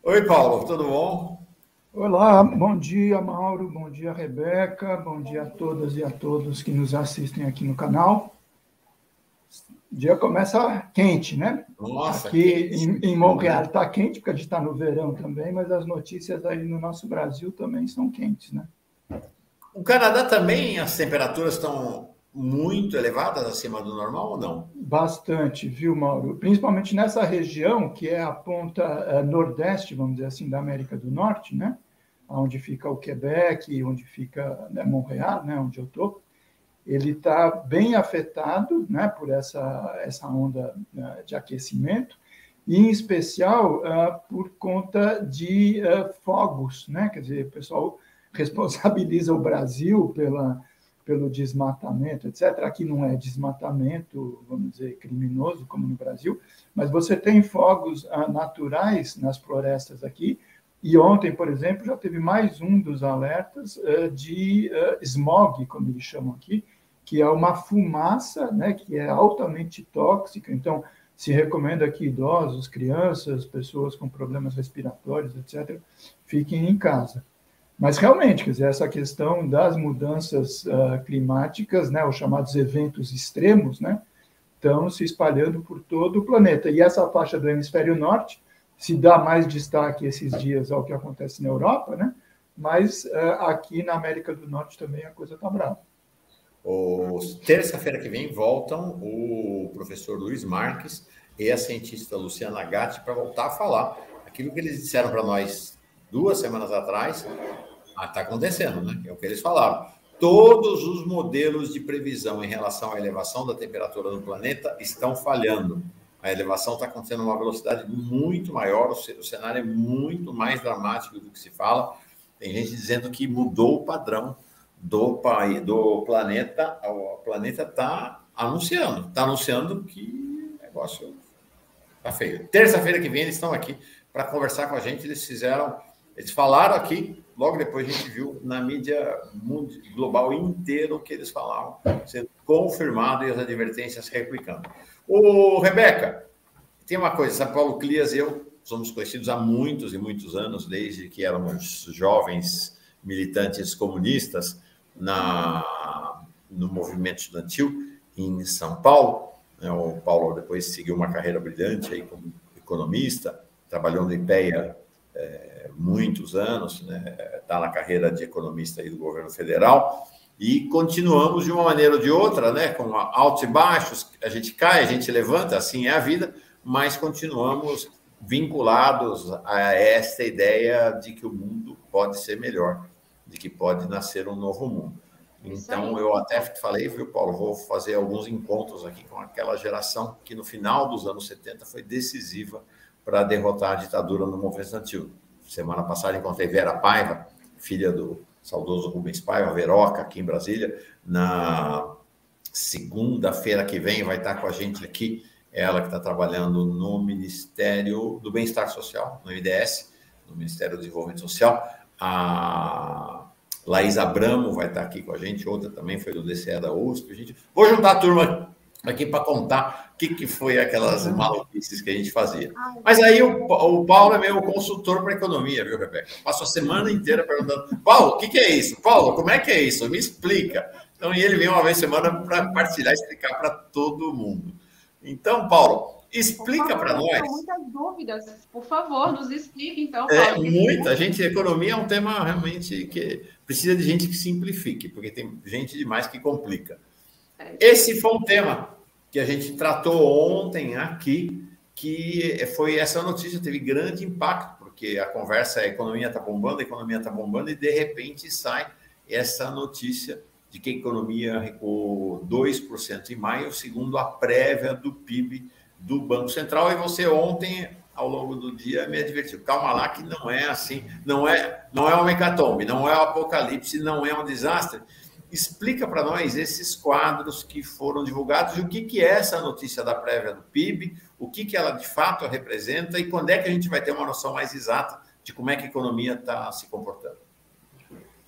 Oi, Paulo, tudo bom? Olá, bom dia, Mauro, bom dia, Rebeca, bom dia a todas e a todos que nos assistem aqui no canal. O dia começa quente, né? Nossa, Aqui quente, em viu, Montreal né? está quente, porque a gente está no verão também, mas as notícias aí no nosso Brasil também são quentes, né? O Canadá também, as temperaturas estão muito elevadas acima do normal ou não? Bastante, viu, Mauro? Principalmente nessa região, que é a ponta nordeste, vamos dizer assim, da América do Norte, né? Onde fica o Quebec, onde fica, né, Montreal, né, onde eu estou. Ele está bem afetado, né, por essa onda, né, de aquecimento, e em especial por conta de fogos, né? Quer dizer, o pessoal responsabiliza o Brasil pelo desmatamento, etc. Aqui não é desmatamento, vamos dizer, criminoso, como no Brasil, mas você tem fogos naturais nas florestas aqui, e ontem, por exemplo, já teve mais um dos alertas de smog, como eles chamam aqui, que é uma fumaça, né, que é altamente tóxica. Então, se recomenda que idosos, crianças, pessoas com problemas respiratórios, etc., fiquem em casa. Mas realmente, quer dizer, essa questão das mudanças climáticas, né, os chamados eventos extremos, né, estão se espalhando por todo o planeta. E essa faixa do hemisfério norte se dá mais destaque esses dias ao que acontece na Europa, né? Mas aqui na América do Norte também a coisa está brava. Terça-feira que vem voltam o professor Luiz Marques e a cientista Luciana Gatti para voltar a falar aquilo que eles disseram para nós 2 semanas atrás. Está acontecendo, né? É o que eles falaram. Todos os modelos de previsão em relação à elevação da temperatura do planeta estão falhando. A elevação está acontecendo a uma velocidade muito maior, o cenário é muito mais dramático do que se fala. Tem gente dizendo que mudou o padrão do planeta. O planeta está anunciando que o negócio está feio. Terça-feira que vem eles estão aqui para conversar com a gente. Eles falaram aqui, logo depois a gente viu na mídia global inteira o que eles falavam, sendo confirmado e as advertências replicando. Ô, Rebeca, tem uma coisa, São Paulo Clias e eu somos conhecidos há muitos e muitos anos, desde que éramos jovens militantes comunistas no movimento estudantil em São Paulo. O Paulo depois seguiu uma carreira brilhante aí como economista, trabalhou no IPEA muitos anos, né? Está na carreira de economista aí do governo federal, e continuamos de uma maneira ou de outra, né? Com altos e baixos, a gente cai, a gente levanta, assim é a vida, mas continuamos vinculados a esta ideia de que o mundo pode ser melhor, de que pode nascer um novo mundo. Isso Então, aí. eu até falei, viu, Paulo, vou fazer alguns encontros aqui com aquela geração que no final dos anos 70 foi decisiva para derrotar a ditadura no movimento estudantil. Semana passada encontrei Vera Paiva, filha do saudoso Rubens Paiva, Veroca, aqui em Brasília. Na segunda-feira que vem vai estar com a gente aqui, ela que está trabalhando no Ministério do Bem-Estar Social, no MDS, no Ministério do Desenvolvimento Social. A Laís Abramo vai estar aqui com a gente, outra também foi do DCE da USP. Vou juntar a turma aqui para contar o que foi aquelas maluquices que a gente fazia. Mas aí o Paulo é meu consultor para economia, viu, Rebeca? Passo a semana inteira perguntando, Paulo, o que é isso? Paulo, como é que é isso? Me explica. Então, e ele vem uma vez por semana para partilhar e explicar para todo mundo. Então, Paulo, explica para nós. São muitas dúvidas. Por favor, nos explique, então, Paulo. Muita gente, economia é um tema realmente que precisa de gente que simplifique, porque tem gente demais que complica. Esse foi um tema que a gente tratou ontem aqui, que foi essa notícia, teve grande impacto, porque a conversa é a economia está bombando, e de repente sai essa notícia de que a economia recuou 2% em maio, segundo a prévia do PIB do Banco Central, e você ontem, ao longo do dia, me advertiu. Calma lá, que não é assim, não é uma hecatombe, não é um apocalipse, não é um desastre. Explica para nós esses quadros que foram divulgados e o que é essa notícia da prévia do PIB, o que ela de fato representa e quando é que a gente vai ter uma noção mais exata de como é que a economia está se comportando.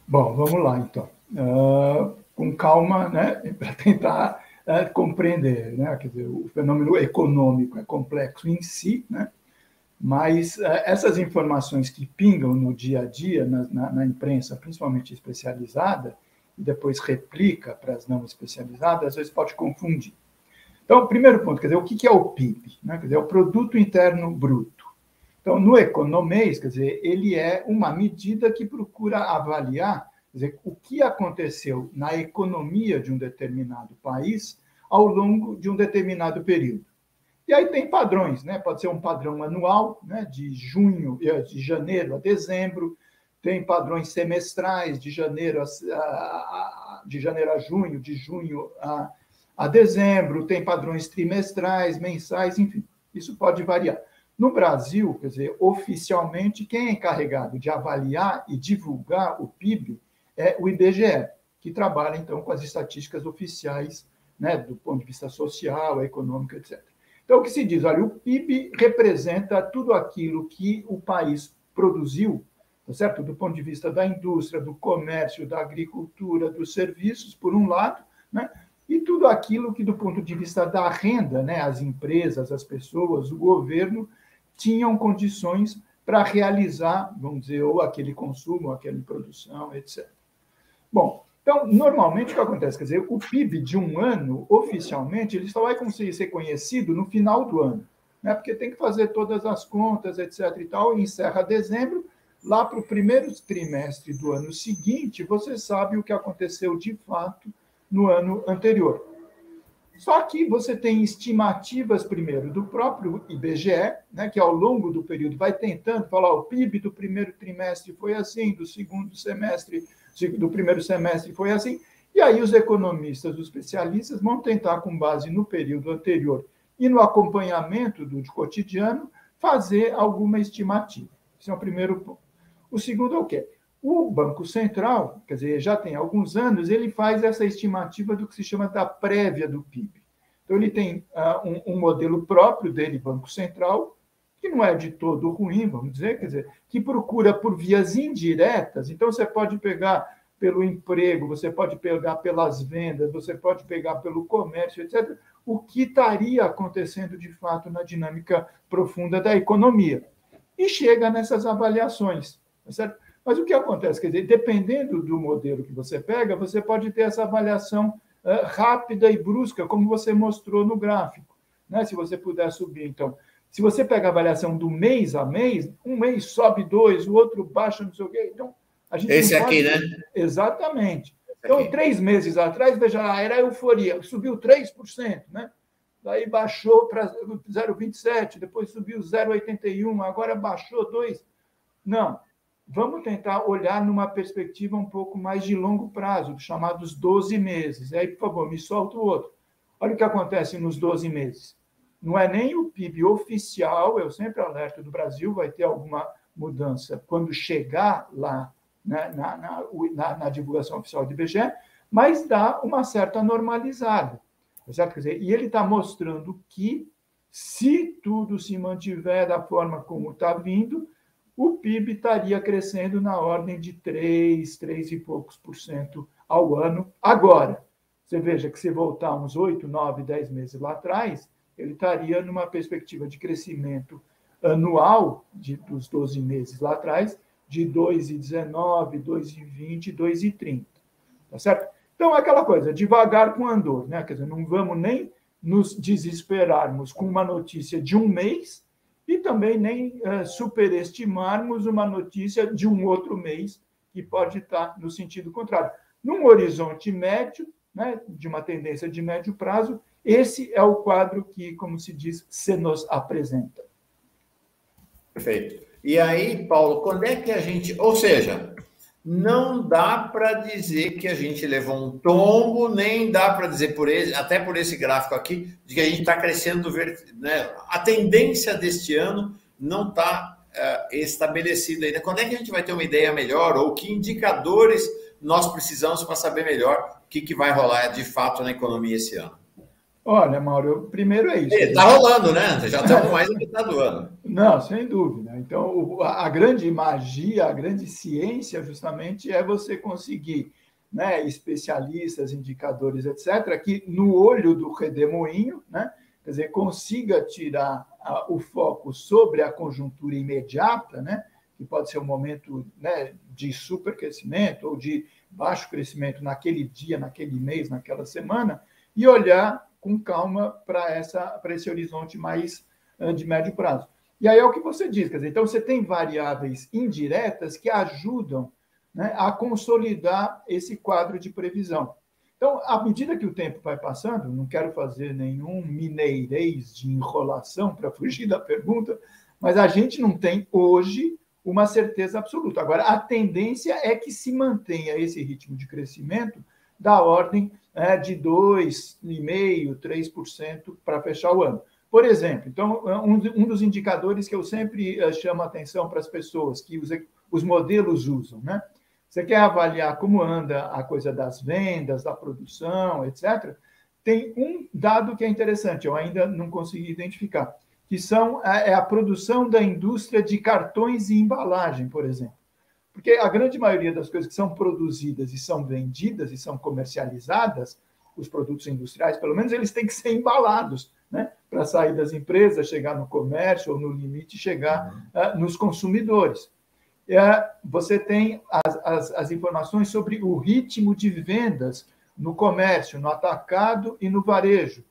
Bom, vamos lá, então. Com calma, né, para tentar compreender, né? Quer dizer, o fenômeno econômico é complexo em si, né? Mas essas informações que pingam no dia a dia, na imprensa, principalmente especializada, e depois replica para as não especializadas, às vezes pode confundir. Então, primeiro ponto, quer dizer, o que é o PIB? Né? Quer dizer, é o Produto Interno Bruto. Então, no economês, quer dizer, ele é uma medida que procura avaliar, quer dizer, o que aconteceu na economia de um determinado país ao longo de um determinado período. E aí tem padrões, né? Pode ser um padrão anual, né? De janeiro a dezembro, tem padrões semestrais, de janeiro a junho, de junho a dezembro, tem padrões trimestrais, mensais, enfim, isso pode variar. No Brasil, quer dizer, oficialmente, quem é encarregado de avaliar e divulgar o PIB é o IBGE, que trabalha, então, com as estatísticas oficiais, né, do ponto de vista social, econômico, etc. Então, o que se diz? Olha, o PIB representa tudo aquilo que o país produziu, tá certo? Do ponto de vista da indústria, do comércio, da agricultura, dos serviços, por um lado, né? E tudo aquilo que, do ponto de vista da renda, né, as empresas, as pessoas, o governo, tinham condições para realizar, vamos dizer, ou aquele consumo, ou aquela produção, etc. Bom, então, normalmente, o que acontece? Quer dizer, o PIB de um ano, oficialmente, ele só vai conseguir ser conhecido no final do ano, né? Porque tem que fazer todas as contas, etc. e tal, e encerra dezembro. Lá para o primeiro trimestre do ano seguinte, você sabe o que aconteceu de fato no ano anterior. Só que você tem estimativas, primeiro, do próprio IBGE, né, que ao longo do período vai tentando falar o PIB do primeiro trimestre foi assim, do segundo semestre, do primeiro semestre foi assim, e aí os economistas, os especialistas, vão tentar, com base no período anterior e no acompanhamento do cotidiano, fazer alguma estimativa. Esse é o primeiro ponto. O segundo é o quê? O Banco Central, quer dizer, já tem alguns anos, ele faz essa estimativa do que se chama da prévia do PIB. Então, ele tem um modelo próprio dele, Banco Central, que não é de todo ruim, vamos dizer, quer dizer, que procura por vias indiretas. Então, você pode pegar pelo emprego, você pode pegar pelas vendas, você pode pegar pelo comércio, etc., o que estaria acontecendo, de fato, na dinâmica profunda da economia. E chega nessas avaliações, tá certo? Mas o que acontece? Quer dizer, dependendo do modelo que você pega, você pode ter essa avaliação rápida e brusca, como você mostrou no gráfico, né? Se você puder subir. Então, se você pega a avaliação do mês a mês, um mês sobe 2, o outro baixa, não sei o quê. Então, a gente esse não pode... aqui, né? Exatamente. Então, 3 meses atrás, veja lá, era euforia, subiu 3%, né? Daí baixou para 0,27, depois subiu 0,81, agora baixou 2%. Não. Vamos tentar olhar numa perspectiva um pouco mais de longo prazo, chamados 12 meses. Aí, por favor, me solta o outro. Olha o que acontece nos 12 meses. Não é nem o PIB oficial, eu sempre alerto do Brasil, vai ter alguma mudança quando chegar lá, né, na divulgação oficial do IBGE, mas dá uma certa normalizada. Certo? Quer dizer, e ele está mostrando que, se tudo se mantiver da forma como está vindo, o PIB estaria crescendo na ordem de 3 e poucos por cento ao ano. Agora, você veja que se voltar uns 8, 9, 10 meses lá atrás, ele estaria numa perspectiva de crescimento anual dos 12 meses lá atrás, de 2,19, 2,20, 2,30. Tá certo? Então, é aquela coisa, devagar com andor, né? Quer dizer, não vamos nem nos desesperarmos com uma notícia de um mês, e também nem superestimarmos uma notícia de um outro mês, que pode estar no sentido contrário. Num horizonte médio, né, de uma tendência de médio prazo, esse é o quadro que, como se diz, se nos apresenta. Perfeito. E aí, Paulo, quando é que a gente... Ou seja, não dá para dizer que a gente levou um tombo, nem dá para dizer, até por esse gráfico aqui, de que a gente está crescendo, né? A tendência deste ano não está estabelecida ainda. Quando é que a gente vai ter uma ideia melhor, ou que indicadores nós precisamos para saber melhor o que vai rolar de fato na economia esse ano? Olha, Mauro, primeiro é isso. Está rolando, né? Já estamos mais da metade do ano. Não, sem dúvida. Então, a grande magia, a grande ciência, justamente, é você conseguir, né, especialistas, indicadores, etc., que no olho do redemoinho, né, quer dizer, consiga tirar o foco sobre a conjuntura imediata, né, que pode ser um momento, né, de supercrescimento ou de baixo crescimento naquele dia, naquele mês, naquela semana, e olhar com calma para esse horizonte mais de médio prazo. E aí é o que você diz, quer dizer, então você tem variáveis indiretas que ajudam, né, a consolidar esse quadro de previsão. Então, à medida que o tempo vai passando, não quero fazer nenhum mineirês de enrolação para fugir da pergunta, mas a gente não tem hoje uma certeza absoluta. Agora, a tendência é que se mantenha esse ritmo de crescimento da ordem de 2,5%, 3% para fechar o ano. Por exemplo, então, um dos indicadores que eu sempre chamo a atenção para as pessoas que os modelos usam, né? Você quer avaliar como anda a coisa das vendas, da produção, etc. Tem um dado que é interessante, eu ainda não consegui identificar, que é a produção da indústria de cartões e embalagem, por exemplo. Porque a grande maioria das coisas que são produzidas e são vendidas e são comercializadas, os produtos industriais, pelo menos, eles têm que ser embalados, né, para sair das empresas, chegar no comércio ou, no limite, chegar nos consumidores. Você tem as informações sobre o ritmo de vendas no comércio, no atacado e no varejo.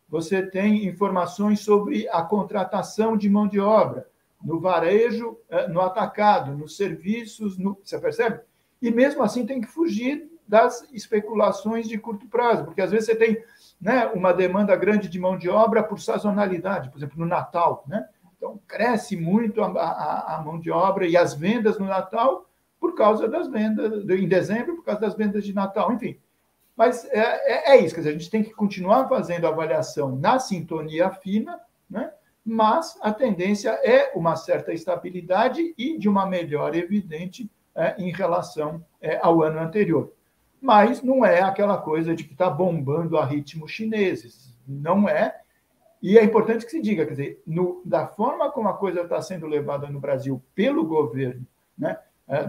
Você tem informações sobre a contratação de mão de obra no varejo, no atacado, nos serviços, você percebe? E mesmo assim tem que fugir das especulações de curto prazo, porque às vezes você tem, né, uma demanda grande de mão de obra por sazonalidade, por exemplo, no Natal, né? Então, cresce muito a mão de obra e as vendas no Natal por causa das vendas, em dezembro, por causa das vendas de Natal, enfim. Mas é isso, quer dizer, a gente tem que continuar fazendo avaliação na sintonia fina, né? Mas a tendência é uma certa estabilidade e de uma melhora evidente em relação ao ano anterior. Mas não é aquela coisa de que está bombando a ritmos chineses, não é. E é importante que se diga, quer dizer, da forma como a coisa está sendo levada no Brasil pelo governo, né,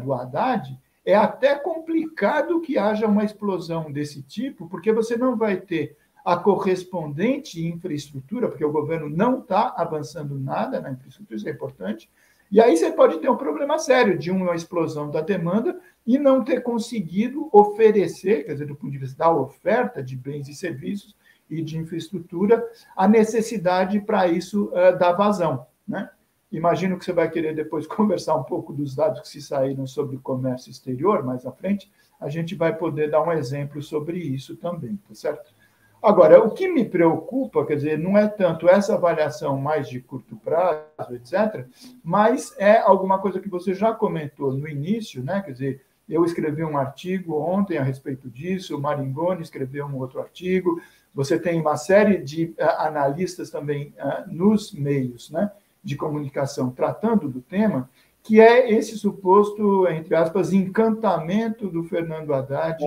do Haddad, é até complicado que haja uma explosão desse tipo, porque você não vai ter a correspondente infraestrutura, porque o governo não está avançando nada na infraestrutura, isso é importante, e aí você pode ter um problema sério de uma explosão da demanda e não ter conseguido oferecer, quer dizer, do ponto de vista da oferta de bens e serviços, e de infraestrutura, a necessidade para isso dar vazão, né? Imagino que você vai querer depois conversar um pouco dos dados que se saíram sobre o comércio exterior, mais à frente, a gente vai poder dar um exemplo sobre isso também, tá certo? Agora, o que me preocupa, quer dizer, não é tanto essa avaliação mais de curto prazo, etc., mas é alguma coisa que você já comentou no início, né? Quer dizer, eu escrevi um artigo ontem a respeito disso, o Maringoni escreveu um outro artigo, você tem uma série de analistas também nos meios, né, de comunicação tratando do tema, que é esse suposto, entre aspas, encantamento do Fernando Haddad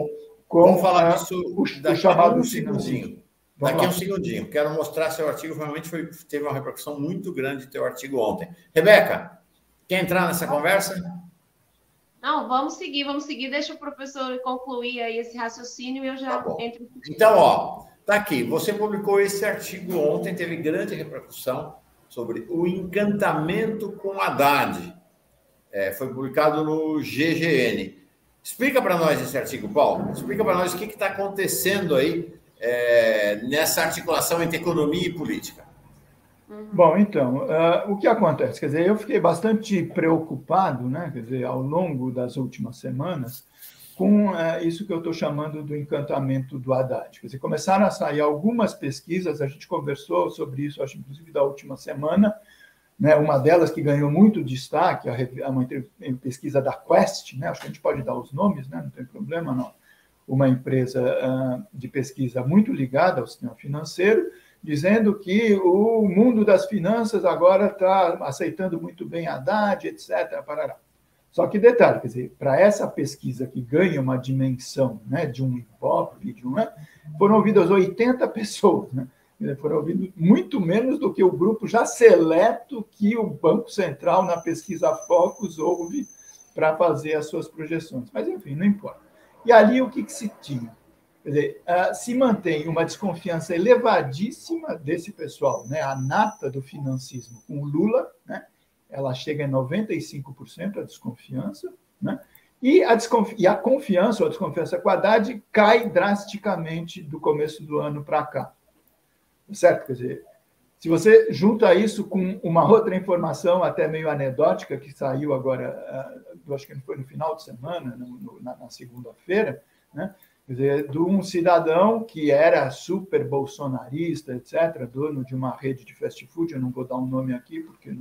com vamos falar disso o chamado segundinho. Daqui a um segundinho. Quero mostrar seu artigo, realmente teve uma repercussão muito grande teu artigo ontem. Rebeca, quer entrar nessa conversa? Não, vamos seguir. Deixa o professor concluir aí esse raciocínio e eu já entro. Então, tá aqui. Você publicou esse artigo ontem, teve grande repercussão sobre o encantamento com Haddad. Foi publicado no GGN. Explica para nós esse artigo, Paulo. Explica para nós o que está acontecendo aí nessa articulação entre economia e política. Bom, então, o que acontece? Quer dizer, eu fiquei bastante preocupado, né, quer dizer, ao longo das últimas semanas, com isso que eu estou chamando do encantamento do Haddad. Quer dizer, começaram a sair algumas pesquisas, a gente conversou sobre isso, acho, inclusive, da última semana, né, uma delas que ganhou muito destaque, uma pesquisa da Quest, né, acho que a gente pode dar os nomes, né, não tem problema, não. Uma empresa de pesquisa muito ligada ao sistema financeiro, dizendo que o mundo das finanças agora está aceitando muito bem Haddad, etc. Parará. Só que detalhe, quer dizer, para essa pesquisa que ganha uma dimensão, né, de um Ibope, foram ouvidas 80 pessoas, né? Foram ouvidas muito menos do que o grupo já seleto que o Banco Central, na pesquisa Focus, ouve para fazer as suas projeções. Mas, enfim, não importa. E ali o que se tinha? Quer dizer, se mantém uma desconfiança elevadíssima desse pessoal, né? A nata do financismo com o Lula, né? Ela chega em 95% a desconfiança, né? E a confiança ou a desconfiança com a Haddad cai drasticamente do começo do ano para cá. Certo? Quer dizer, se você junta isso com uma outra informação até meio anedótica que saiu agora, acho que foi no final de semana, na segunda-feira, né? Quer dizer, de um cidadão que era super bolsonarista, etc., dono de uma rede de fast food, eu não vou dar um nome aqui, porque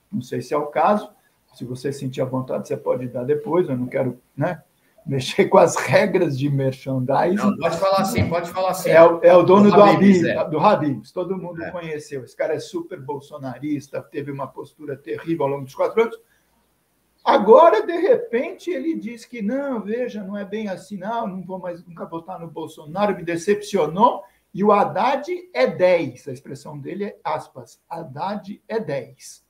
não sei se é o caso, se você sentir à vontade, você pode dar depois, eu não quero, né, mexer com as regras de merchandising. Não, pode falar sim, pode falar sim. É o dono do Habib's, todo mundo conheceu. Esse cara é super bolsonarista, teve uma postura terrível ao longo dos 4 anos. Agora, de repente, ele diz que não, veja, não é bem assim, não vou mais nunca votar no Bolsonaro, me decepcionou, e o Haddad é 10, a expressão dele é aspas, Haddad é 10.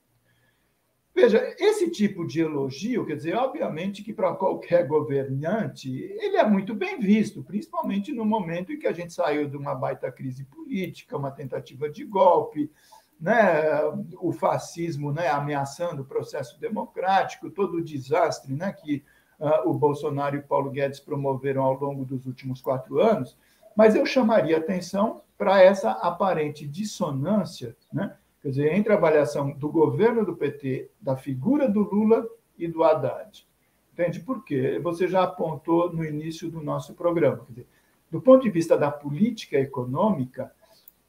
Veja, esse tipo de elogio, quer dizer, obviamente que para qualquer governante, ele é muito bem visto, principalmente no momento em que a gente saiu de uma baita crise política, uma tentativa de golpe, né, o fascismo, né, ameaçando o processo democrático, todo o desastre, né, que o Bolsonaro e o Paulo Guedes promoveram ao longo dos últimos 4 anos, mas eu chamaria atenção para essa aparente dissonância, né, quer dizer, entre a avaliação do governo do PT, da figura do Lula e do Haddad. Entende? Por quê? Você já apontou no início do nosso programa. Quer dizer, do ponto de vista da política econômica,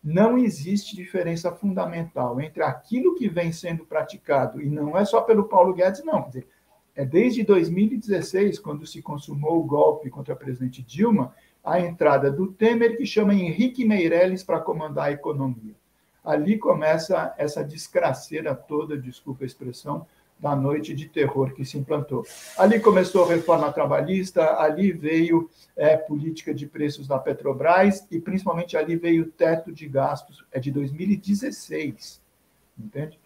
não existe diferença fundamental entre aquilo que vem sendo praticado, e não é só pelo Paulo Guedes, não. Quer dizer, é desde 2016, quando se consumou o golpe contra a presidente Dilma, a entrada do Temer, que chama Henrique Meirelles para comandar a economia. Ali começa essa desgraceira toda, desculpa a expressão, da noite de terror que se implantou. Ali começou a reforma trabalhista, ali veio política de preços da Petrobras e, principalmente, ali veio o teto de gastos, de 2016, entende?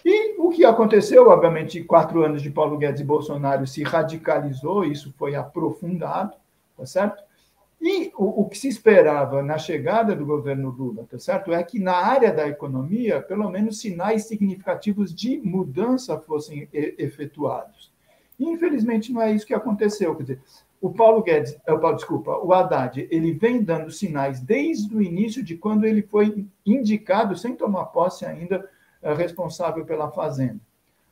E o que aconteceu, obviamente, 4 anos de Paulo Guedes e Bolsonaro se radicalizou, isso foi aprofundado, tá certo? E o que se esperava na chegada do governo Lula, tá certo? É que na área da economia, pelo menos sinais significativos de mudança fossem efetuados. E, infelizmente, não é isso que aconteceu. Quer dizer, o Haddad, ele vem dando sinais desde o início de quando ele foi indicado, sem tomar posse ainda, responsável pela Fazenda.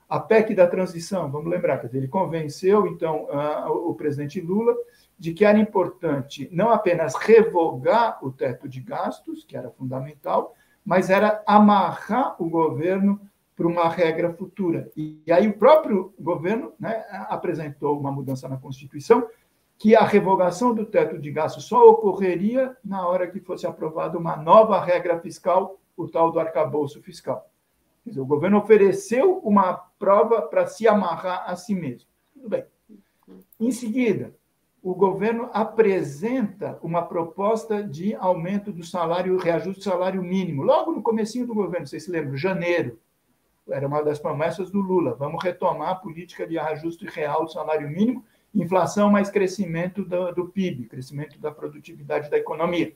A PEC da transição, vamos lembrar, quer dizer, ele convenceu, então, o presidente Lula de que era importante não apenas revogar o teto de gastos, que era fundamental, mas era amarrar o governo para uma regra futura. E aí o próprio governo, né, apresentou uma mudança na Constituição, que a revogação do teto de gastos só ocorreria na hora que fosse aprovada uma nova regra fiscal, o tal do arcabouço fiscal. Quer dizer, o governo ofereceu uma prova para se amarrar a si mesmo. Tudo bem. Em seguida, o governo apresenta uma proposta de aumento do salário, reajuste do salário mínimo. Logo no comecinho do governo, vocês se lembram, janeiro, era uma das promessas do Lula. Vamos retomar a política de reajuste real do salário mínimo, inflação mais crescimento do PIB, crescimento da produtividade da economia.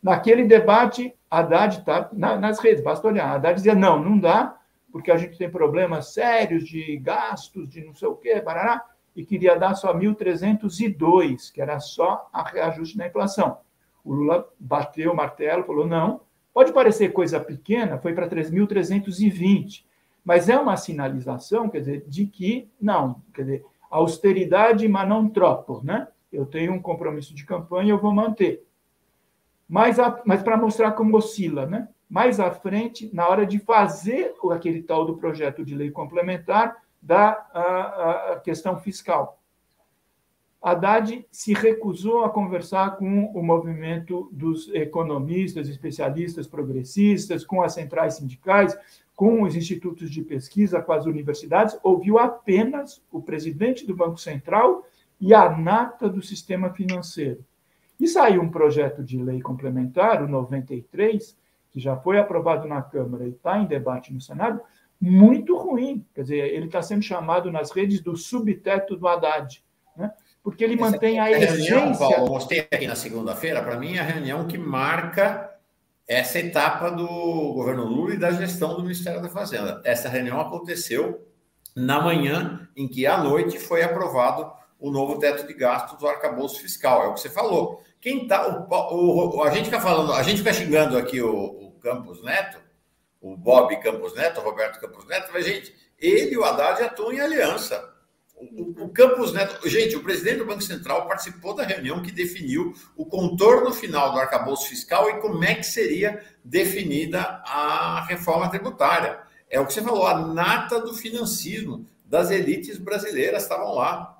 Naquele debate, Haddad está nas redes, basta olhar. Haddad dizia, não dá, porque a gente tem problemas sérios de gastos, de não sei o quê, barará, e queria dar só 1.302, que era só a reajuste da inflação. O Lula bateu o martelo, falou, não, pode parecer coisa pequena, foi para 3.320, mas é uma sinalização, quer dizer, de que, não, quer dizer, austeridade, mas não troco, né? Eu tenho um compromisso de campanha, eu vou manter. Mas para mostrar como oscila, né? Mais à frente, na hora de fazer aquele tal do projeto de lei complementar, da questão fiscal. Haddad se recusou a conversar com o movimento dos economistas, especialistas progressistas, com as centrais sindicais, com os institutos de pesquisa, com as universidades, ouviu apenas o presidente do Banco Central e a nata do sistema financeiro. E saiu um projeto de lei complementar, o 93, que já foi aprovado na Câmara e está em debate no Senado, muito ruim. Quer dizer, ele está sendo chamado nas redes do subteto do Haddad, né? porque ele mantém a reunião, essência... Paulo, eu mostrei aqui na segunda-feira, para mim, é a reunião que marca essa etapa do governo Lula e da gestão do Ministério da Fazenda. Essa reunião aconteceu na manhã em que, à noite, foi aprovado o novo teto de gastos do arcabouço fiscal. É o que você falou. Quem tá, a gente fica falando, a gente fica xingando aqui o Campos Neto, o Bob Campos Neto, o Roberto Campos Neto, mas, gente, ele e o Haddad atuam em aliança. O Campos Neto... Gente, o presidente do Banco Central participou da reunião que definiu o contorno final do arcabouço fiscal e como é que seria definida a reforma tributária. É o que você falou, a nata do financismo das elites brasileiras estavam lá.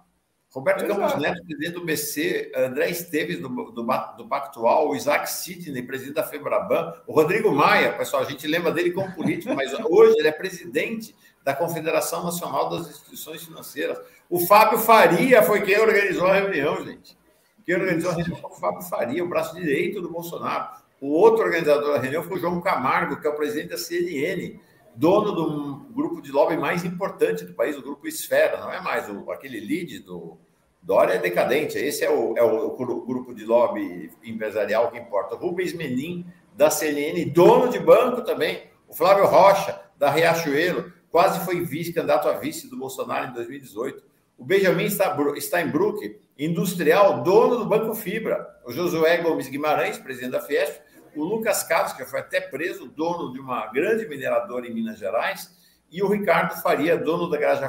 Roberto Campos Neto, presidente do BC, André Esteves, do Pactual, o Isaac Sidney, presidente da FEBRABAN, o Rodrigo Maia, pessoal, a gente lembra dele como político, mas hoje ele é presidente da Confederação Nacional das Instituições Financeiras. O Fábio Faria foi quem organizou a reunião, gente. Quem organizou a reunião foi o Fábio Faria, o braço direito do Bolsonaro. O outro organizador da reunião foi o João Camargo, que é o presidente da CNN, dono do grupo de lobby mais importante do país, o Grupo Esfera, não é mais aquele lead do Dória é decadente, esse é o grupo de lobby empresarial que importa. O Rubens Menin, da CNN, dono de banco também, o Flávio Rocha, da Riachuelo, quase foi candidato a vice do Bolsonaro em 2018. O Benjamin Steinbrück, industrial, dono do Banco Fibra. O Josué Gomes Guimarães, presidente da Fiesp. O Lucas Carlos, que foi até preso, dono de uma grande mineradora em Minas Gerais. E o Ricardo Faria, dono da Granja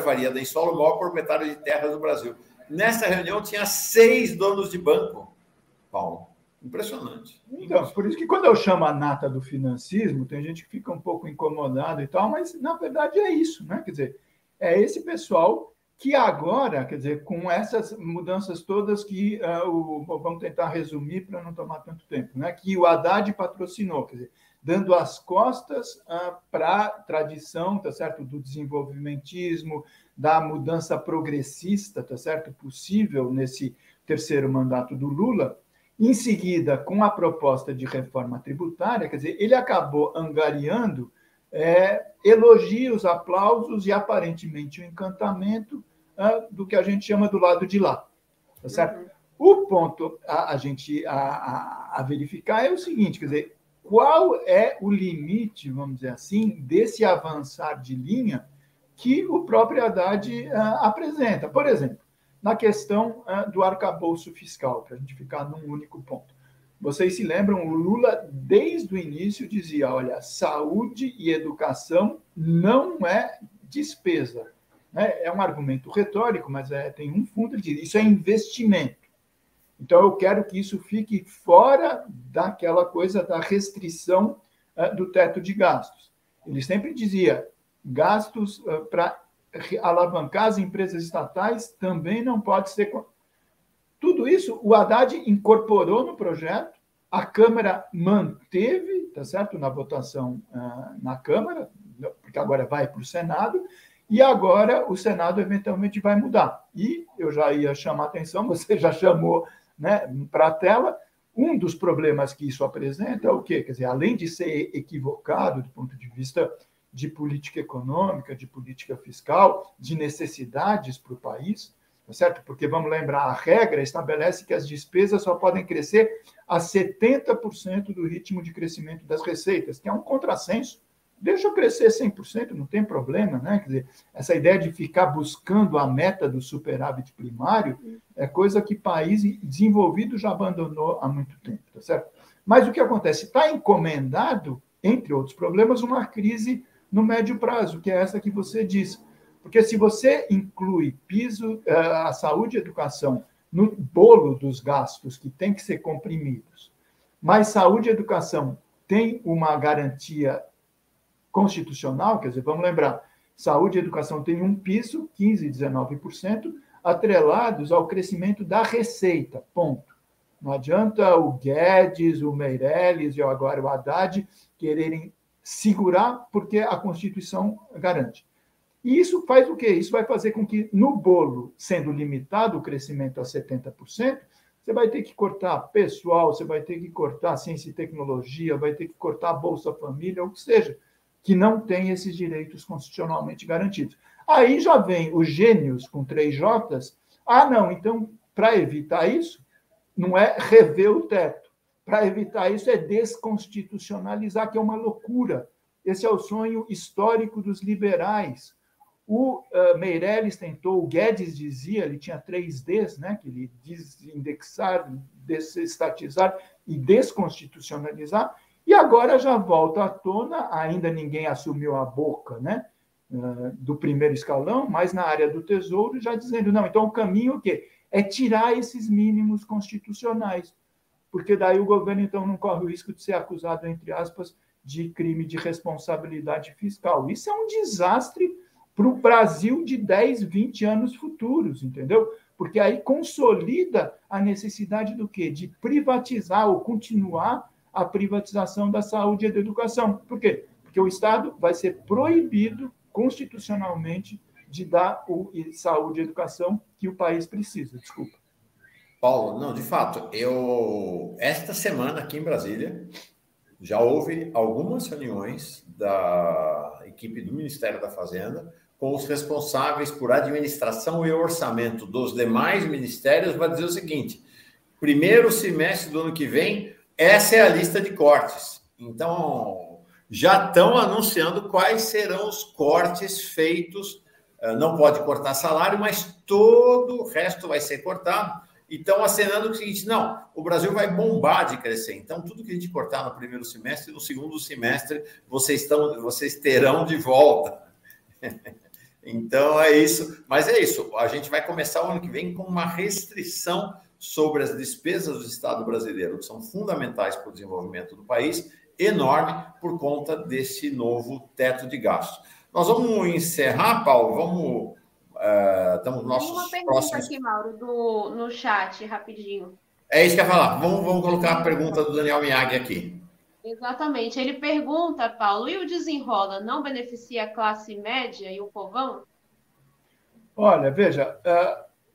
Faria da Insolo, o maior proprietário de terras do Brasil. Nessa reunião tinha 6 donos de banco, Paulo. Impressionante. Então, por isso que quando eu chamo a nata do financismo, tem gente que fica um pouco incomodado e tal, mas na verdade é isso, né? Quer dizer, é esse pessoal que agora, quer dizer, com essas mudanças todas que vamos tentar resumir para não tomar tanto tempo, né? Que o Haddad patrocinou, quer dizer, dando as costas para a tradição, tá certo, do desenvolvimentismo, da mudança progressista, tá certo, possível nesse terceiro mandato do Lula. Em seguida, com a proposta de reforma tributária, quer dizer, ele acabou angariando elogios, aplausos e, aparentemente, o encantamento do que a gente chama do lado de lá. Tá certo? O ponto a verificar é o seguinte, quer dizer, qual é o limite, vamos dizer assim, desse avançar de linha que o próprio Haddad apresenta? Por exemplo, na questão do arcabouço fiscal, para a gente ficar num único ponto. Vocês se lembram, o Lula, desde o início, dizia, olha, saúde e educação não é despesa. É um argumento retórico, mas tem um fundo, ele diz, isso é investimento. Então, eu quero que isso fique fora daquela coisa da restrição do teto de gastos. Ele sempre dizia, gastos para alavancar as empresas estatais também não pode ser... Tudo isso o Haddad incorporou no projeto, a Câmara manteve, tá certo, na votação na Câmara, porque agora vai para o Senado, e agora o Senado eventualmente vai mudar. E eu já ia chamar a atenção, você já chamou, né, para a tela, um dos problemas que isso apresenta é o quê? Quer dizer, além de ser equivocado do ponto de vista de política econômica, de política fiscal, de necessidades para o país, tá certo? Porque, vamos lembrar, a regra estabelece que as despesas só podem crescer a 70% do ritmo de crescimento das receitas, que é um contrassenso. Deixa eu crescer 100%, não tem problema, né? Quer dizer, essa ideia de ficar buscando a meta do superávit primário é coisa que país desenvolvido já abandonou há muito tempo, tá certo? Mas o que acontece? Está encomendado, entre outros problemas, uma crise no médio prazo, que é essa que você disse. Porque se você inclui a saúde e a educação no bolo dos gastos que tem que ser comprimidos, mas saúde e educação tem uma garantia constitucional, quer dizer, vamos lembrar, saúde e educação tem um piso, 15% e 19%, atrelados ao crescimento da receita, ponto. Não adianta o Guedes, o Meirelles e agora o Haddad quererem segurar porque a Constituição garante. E isso faz o quê? Isso vai fazer com que, no bolo, sendo limitado o crescimento a 70%, você vai ter que cortar pessoal, você vai ter que cortar ciência e tecnologia, vai ter que cortar Bolsa Família, ou que seja, que não tem esses direitos constitucionalmente garantidos. Aí já vem os gênios com 3 Js Ah, não, então, para evitar isso, não é rever o teto. Para evitar isso é desconstitucionalizar, que é uma loucura. Esse é o sonho histórico dos liberais. O Meirelles tentou, o Guedes dizia, ele tinha 3Ds, né, que ele desindexar, desestatizar e desconstitucionalizar, e agora já volta à tona, ainda ninguém assumiu a boca, né, do primeiro escalão, mas na área do Tesouro já dizendo, não, então o caminho o quê? É tirar esses mínimos constitucionais, porque daí o governo então não corre o risco de ser acusado, entre aspas, de crime de responsabilidade fiscal. Isso é um desastre para o Brasil de 10, 20 anos futuros, entendeu? Porque aí consolida a necessidade do quê? De privatizar ou continuar a privatização da saúde e da educação. Por quê? Porque o Estado vai ser proibido constitucionalmente de dar saúde e educação que o país precisa. Desculpa. Paulo, não, de fato, esta semana aqui em Brasília já houve algumas reuniões da equipe do Ministério da Fazenda com os responsáveis por administração e orçamento dos demais ministérios para dizer o seguinte: primeiro semestre do ano que vem, essa é a lista de cortes. Então, já estão anunciando quais serão os cortes feitos. Não pode cortar salário, mas todo o resto vai ser cortado. E estão acenando o seguinte: não, o Brasil vai bombar de crescer. Então, tudo que a gente cortar no primeiro semestre, no segundo semestre, vocês terão de volta. Então, é isso. Mas é isso. A gente vai começar o ano que vem com uma restrição sobre as despesas do Estado brasileiro, que são fundamentais para o desenvolvimento do país, enorme por conta desse novo teto de gastos. Nós vamos encerrar, Paulo. Estamos nos nossos Tem uma pergunta próximos... aqui, Mauro, no chat, rapidinho. É isso que eu ia falar. Vamos colocar a pergunta do Daniel Miyagi aqui. Exatamente. Ele pergunta, Paulo, e o desenrola não beneficia a classe média e o povão? Olha, veja,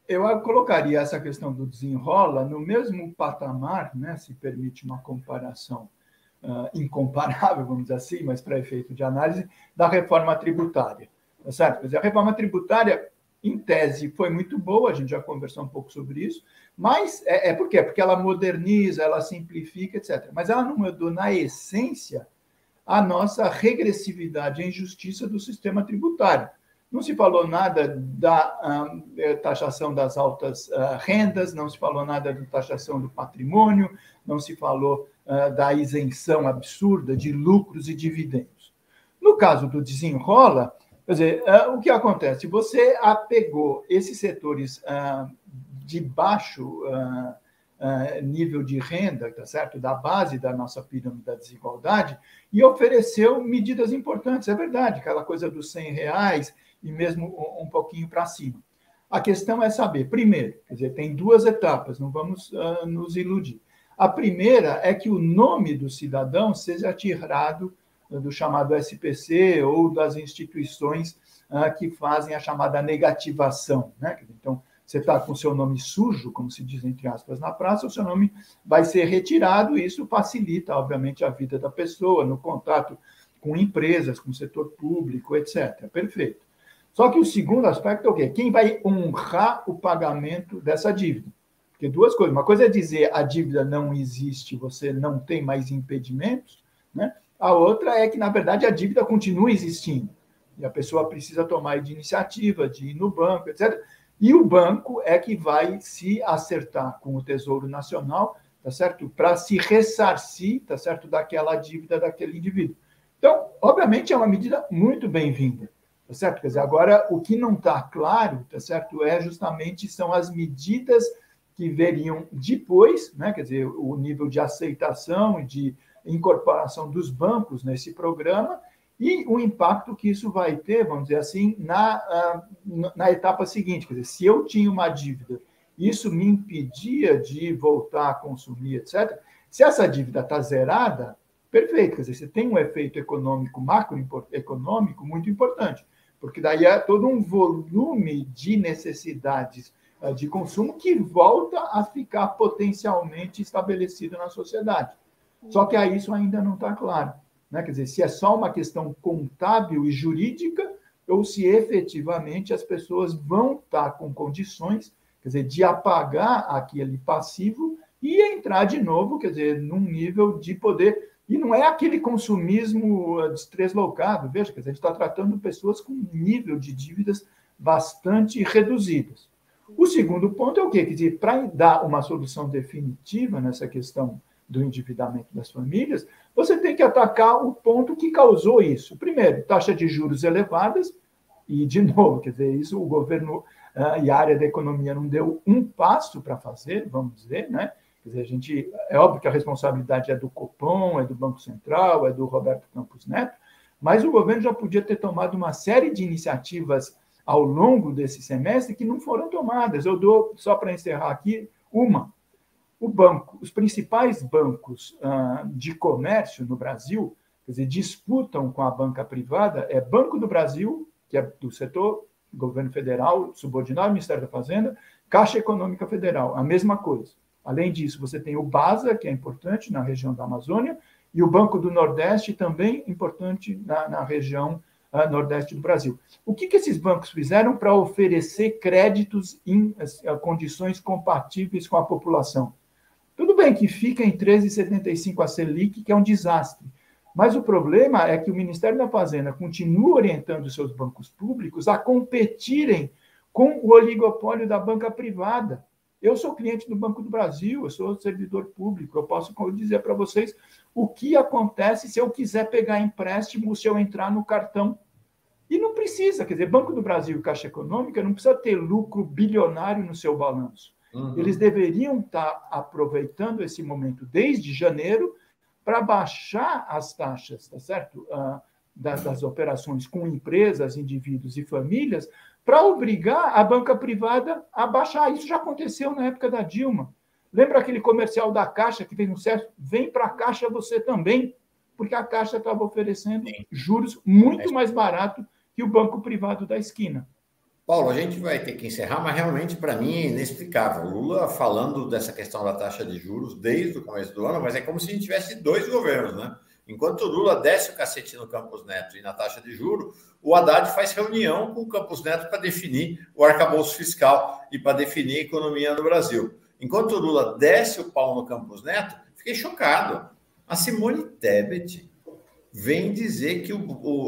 eu colocaria essa questão do desenrola no mesmo patamar, né, se permite uma comparação incomparável, vamos dizer assim, mas para efeito de análise, da reforma tributária. Tá certo? Quer dizer, a reforma tributária, em tese, foi muito boa, a gente já conversou um pouco sobre isso, mas por quê? Porque ela moderniza, ela simplifica, etc. Mas ela não mudou, na essência, a nossa regressividade e injustiça do sistema tributário. Não se falou nada da taxação das altas rendas, não se falou nada da taxação do patrimônio, não se falou da isenção absurda de lucros e dividendos. No caso do desenrola, quer dizer, o que acontece? Você apegou esses setores de baixo nível de renda, tá certo? Da base da nossa pirâmide da desigualdade, e ofereceu medidas importantes, é verdade, aquela coisa dos R$100 e mesmo um pouquinho para cima. A questão é saber, primeiro, quer dizer, tem duas etapas, não vamos nos iludir. A primeira é que o nome do cidadão seja tirado do chamado SPC ou das instituições que fazem a chamada negativação, né? Então, você está com o seu nome sujo, como se diz, entre aspas, na praça, o seu nome vai ser retirado e isso facilita, obviamente, a vida da pessoa no contato com empresas, com o setor público, etc. Perfeito. Só que o segundo aspecto é o quê? Quem vai honrar o pagamento dessa dívida? Porque duas coisas. Uma coisa é dizer a dívida não existe, você não tem mais impedimentos, né? A outra é que, na verdade, a dívida continua existindo. E a pessoa precisa tomar de iniciativa, de ir no banco, etc. E o banco é que vai se acertar com o Tesouro Nacional, tá certo? Para se ressarcir, tá certo? Daquela dívida daquele indivíduo. Então, obviamente, é uma medida muito bem-vinda, tá certo? Quer dizer, agora, o que não está claro, tá certo? São as medidas que veriam depois, né? Quer dizer, o nível de aceitação e de incorporação dos bancos nesse programa e o impacto que isso vai ter, vamos dizer assim, na etapa seguinte. Quer dizer, se eu tinha uma dívida, isso me impedia de voltar a consumir, etc. Se essa dívida está zerada, perfeito. Quer dizer, você tem um efeito econômico, macroeconômico muito importante, porque daí é todo um volume de necessidades de consumo que volta a ficar potencialmente estabelecido na sociedade. Só que aí isso ainda não está claro, né? Quer dizer, se é só uma questão contábil e jurídica ou se efetivamente as pessoas vão estar com condições quer dizer, de apagar aquele passivo e entrar de novo, quer dizer, num nível de poder. E não é aquele consumismo deslocado, veja, quer dizer, a gente está tratando pessoas com um nível de dívidas bastante reduzidas. O segundo ponto é o quê? Quer dizer, para dar uma solução definitiva nessa questão do endividamento das famílias, você tem que atacar o ponto que causou isso. Primeiro, taxa de juros elevadas, e, de novo, quer dizer, isso o governo e a área da economia não deu um passo para fazer, vamos dizer, né? Quer dizer, é óbvio que a responsabilidade é do Copom, é do Banco Central, é do Roberto Campos Neto, mas o governo já podia ter tomado uma série de iniciativas ao longo desse semestre que não foram tomadas. Eu dou, só para encerrar aqui, uma. Os principais bancos de comércio no Brasil, quer dizer, disputam com a banca privada, é Banco do Brasil, que é do setor governo federal, subordinado ao Ministério da Fazenda, Caixa Econômica Federal, a mesma coisa. Além disso, você tem o BASA, que é importante na região da Amazônia, e o Banco do Nordeste, também importante na região nordeste do Brasil. O que esses bancos fizeram para oferecer créditos em condições compatíveis com a população? Tudo bem que fica em 13,75 a Selic, que é um desastre, mas o problema é que o Ministério da Fazenda continua orientando os seus bancos públicos a competirem com o oligopólio da banca privada. Eu sou cliente do Banco do Brasil, eu sou servidor público, eu posso dizer para vocês o que acontece se eu quiser pegar empréstimo, se eu entrar no cartão. E não precisa, quer dizer, Banco do Brasil e Caixa Econômica não precisa ter lucro bilionário no seu balanço. Eles deveriam estar aproveitando esse momento desde janeiro para baixar as taxas, tá certo? Das operações com empresas, indivíduos e famílias, para obrigar a banca privada a baixar. Isso já aconteceu na época da Dilma. Lembra aquele comercial da Caixa que fez um sucesso? Vem para a Caixa você também, porque a Caixa estava oferecendo juros muito mais baratos que o banco privado da esquina. Paulo, a gente vai ter que encerrar, mas realmente para mim é inexplicável. O Lula falando dessa questão da taxa de juros desde o começo do ano, mas é como se a gente tivesse dois governos, né? Enquanto o Lula desce o cacete no Campos Neto e na taxa de juros, o Haddad faz reunião com o Campos Neto para definir o arcabouço fiscal e para definir a economia no Brasil. Enquanto o Lula desce o pau no Campos Neto, fiquei chocado. A Simone Tebet vem dizer que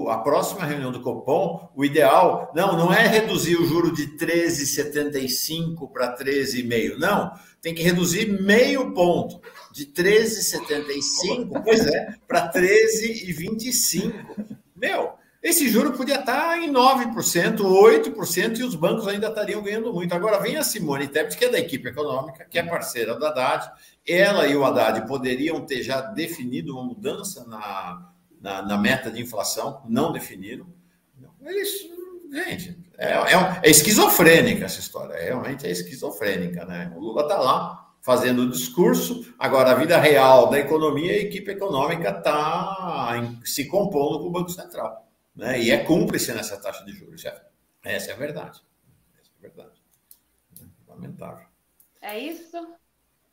a próxima reunião do Copom, o ideal, não é reduzir o juro de 13,75 para 13,5, não, tem que reduzir meio ponto, de 13,75, pois é, para 13,25. Meu, esse juro podia estar em 9%, 8%, e os bancos ainda estariam ganhando muito. Agora vem a Simone Tebet, que é da equipe econômica, que é parceira do Haddad, ela e o Haddad poderiam ter já definido uma mudança na meta de inflação, não definiram. Gente, é esquizofrênica essa história, realmente é esquizofrênica, né? O Lula está lá fazendo o discurso, agora a vida real da economia, a equipe econômica está se compondo com o Banco Central, né? E é cúmplice nessa taxa de juros. Essa é a verdade. Essa é a verdade. Lamentável. É isso?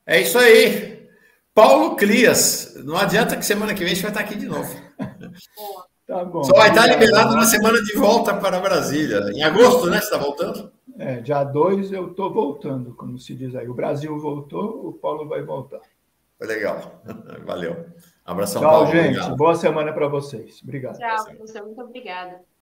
É isso aí. Paulo Clias, não adianta que semana que vem a gente vai estar aqui de novo. Tá bom. Só vai estar liberado na semana de volta para Brasília. Em agosto, né? Você está voltando? Dia 2 eu estou voltando, como se diz aí. O Brasil voltou, o Paulo vai voltar. Foi legal. Valeu. Abração, Tchau, Paulo. gente. Obrigado. Boa semana para vocês. Obrigado. Tchau, muito obrigada.